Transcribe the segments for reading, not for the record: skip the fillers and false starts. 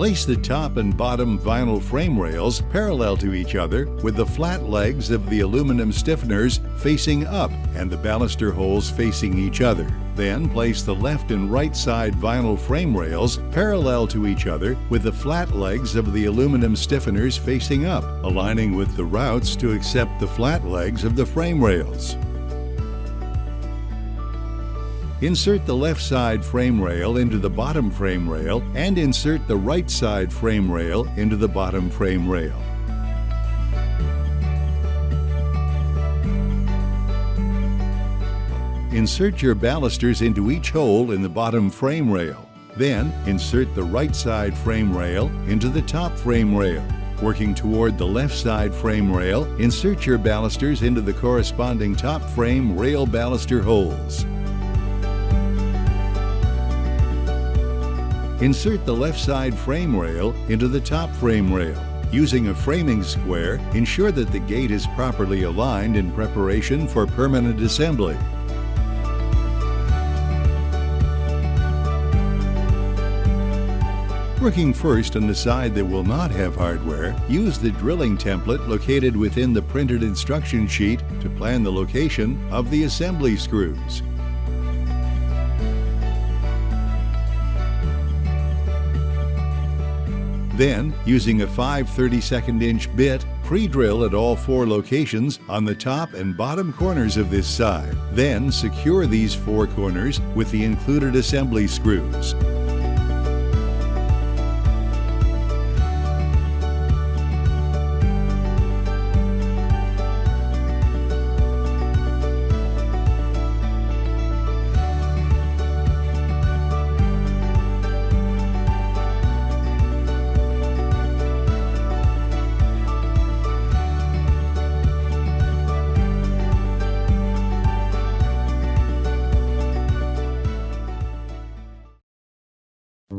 Place the top and bottom vinyl frame rails parallel to each other with the flat legs of the aluminum stiffeners facing up and the baluster holes facing each other. Then place the left and right side vinyl frame rails parallel to each other with the flat legs of the aluminum stiffeners facing up, aligning with the routs to accept the flat legs of the frame rails. Insert the left side frame rail into the bottom frame rail and insert the right side frame rail into the bottom frame rail. Insert your balusters into each hole in the bottom frame rail. Then insert the right side frame rail into the top frame rail. Working toward the left side frame rail, insert your balusters into the corresponding top frame rail baluster holes. Insert the left side frame rail into the top frame rail. Using a framing square, ensure that the gate is properly aligned in preparation for permanent assembly. Working first on the side that will not have hardware, use the drilling template located within the printed instruction sheet to plan the location of the assembly screws. Then, using a 5/32" bit, pre-drill at all 4 locations on the top and bottom corners of this side. Then, secure these 4 corners with the included assembly screws.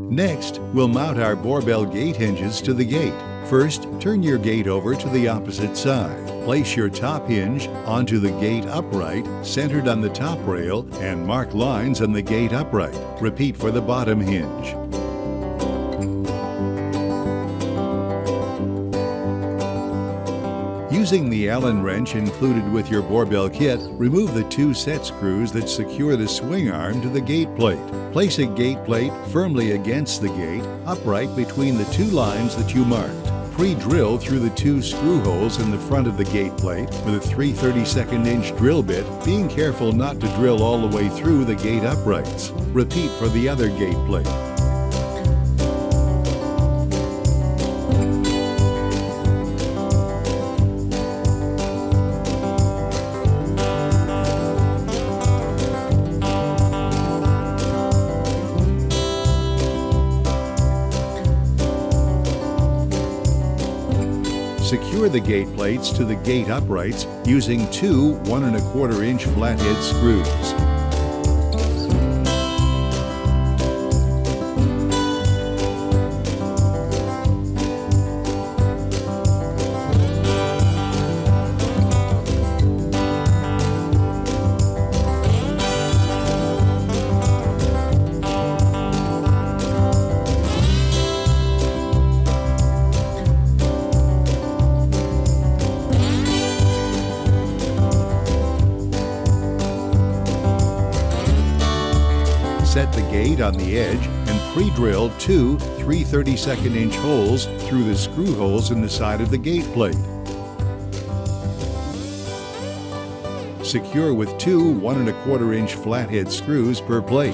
Next, we'll mount our barbell gate hinges to the gate. First, turn your gate over to the opposite side. Place your top hinge onto the gate upright, centered on the top rail, and mark lines on the gate upright. Repeat for the bottom hinge. Using the Allen wrench included with your barbell kit, remove the 2 set screws that secure the swing arm to the gate plate. Place a gate plate firmly against the gate, upright between the 2 lines that you marked. Pre-drill through the 2 screw holes in the front of the gate plate with a 3/32" drill bit, being careful not to drill all the way through the gate uprights. Repeat for the other gate plate. Secure the gate plates to the gate uprights using 2 1¼ flathead screws. Set the gate on the edge and pre-drill 2 3/32" holes through the screw holes in the side of the gate plate. Secure with 2 1¼ flathead screws per plate.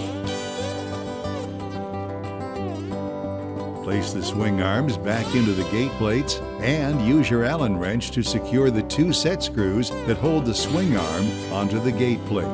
Place the swing arms back into the gate plates and use your Allen wrench to secure the 2 set screws that hold the swing arm onto the gate plate.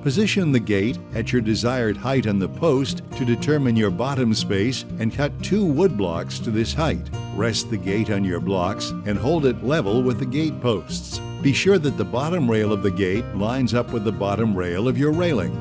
Position the gate at your desired height on the post to determine your bottom space and cut 2 wood blocks to this height. Rest the gate on your blocks and hold it level with the gate posts. Be sure that the bottom rail of the gate lines up with the bottom rail of your railing.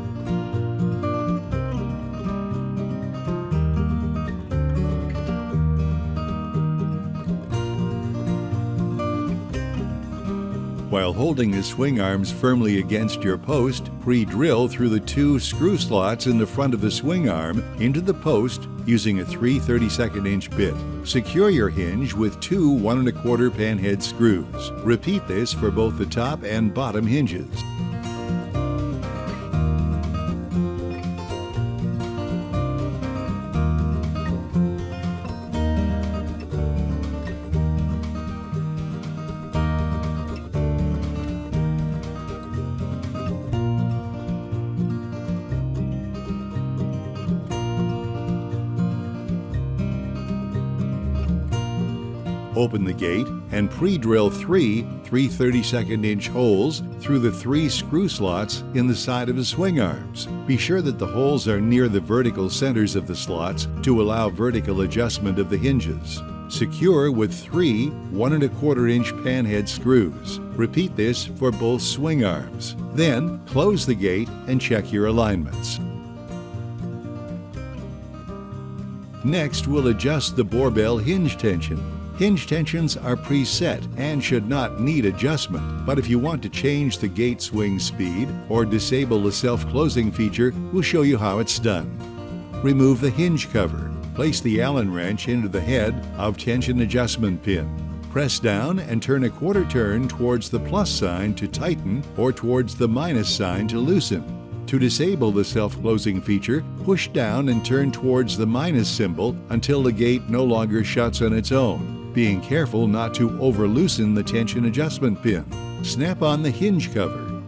While holding the swing arms firmly against your post, pre-drill through the 2 screw slots in the front of the swing arm into the post using a 3/32 inch bit. Secure your hinge with 2 1 1/4 panhead screws. Repeat this for both the top and bottom hinges. Open the gate and pre-drill 3 3/32 inch holes through the 3 screw slots in the side of the swing arms. Be sure that the holes are near the vertical centers of the slots to allow vertical adjustment of the hinges. Secure with 3 1 1/4 inch panhead screws. Repeat this for both swing arms. Then close the gate and check your alignments. Next, we'll adjust the barbell hinge tension. Hinge tensions are preset and should not need adjustment, but if you want to change the gate swing speed or disable the self-closing feature, we'll show you how it's done. Remove the hinge cover. Place the Allen wrench into the head of tension adjustment pin. Press down and turn a quarter turn towards the plus sign to tighten or towards the minus sign to loosen. To disable the self-closing feature, push down and turn towards the minus symbol until the gate no longer shuts on its own, being careful not to over-loosen the tension adjustment pin. Snap on the hinge cover.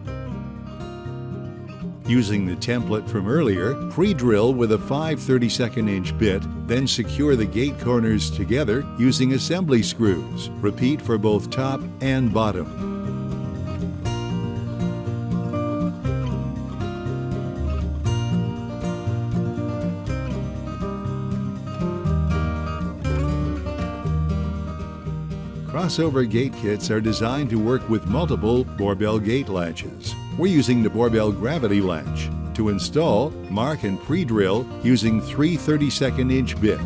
Using the template from earlier, pre-drill with a 5/32 inch bit, then secure the gate corners together using assembly screws. Repeat for both top and bottom. Crossover gate kits are designed to work with multiple barbell gate latches. We're using the barbell gravity latch. To install, mark and pre-drill using 3/32 inch bit.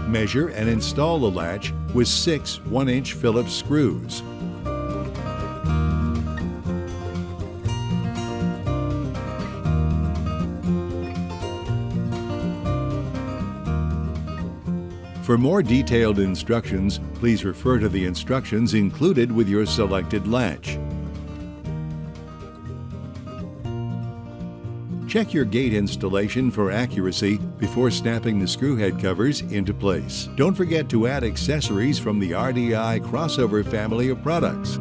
Measure and install the latch with 6 1-inch Phillips screws. For more detailed instructions, please refer to the instructions included with your selected latch. Check your gate installation for accuracy before snapping the screw head covers into place. Don't forget to add accessories from the RDI crossover family of products.